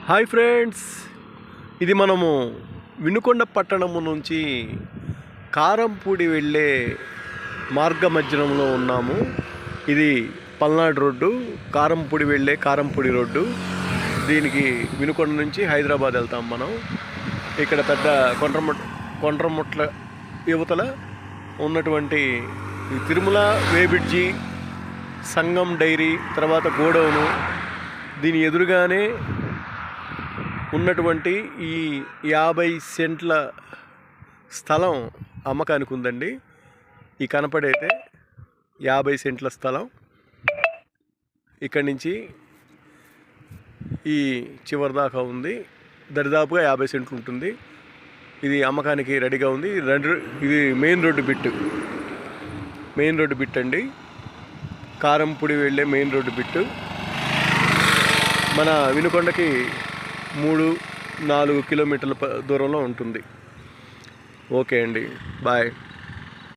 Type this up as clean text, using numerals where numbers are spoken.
Hi friends, ఇది మనము వినుకొండ పట్టణము నుంచి కారంపూడి వెళ్ళే మార్గ మధ్యంలో ఉన్నాము. ఇది పల్నాడు రోడ్డు, కారంపూడి వెళ్ళే కారంపూడి రోడ్డు. దీనికి వినుకొండ నుంచి హైదరాబాద్ వెళ్తాం మనం. ఇక్కడ పెద్ద కొండ్రముట్ల యువతల ఉన్నటువంటి తిరుమల వేబిడ్జి, సంగం డైరీ, తర్వాత గోడౌను, దీని ఎదురుగానే ఉన్నటువంటి ఈ 50 సెంట్ల స్థలం అమ్మకానికి ఉందండి. ఈ కనపడైతే 50 సెంట్ల స్థలం ఇక్కడి నుంచి ఈ చివరి దాకా ఉంది. దరిదాపుగా 50 సెంట్లు ఉంటుంది. ఇది అమ్మకానికి రెడీగా ఉంది. ఇది మెయిన్ రోడ్డు బిట్ అండి. కారంపూడి వెళ్ళే మెయిన్ రోడ్డు బిట్టు. మన వినుకొండకి 3-4 కిలోమీటర్ల దూరంలో ఉంటుంది. ఓకే అండి, బాయ్.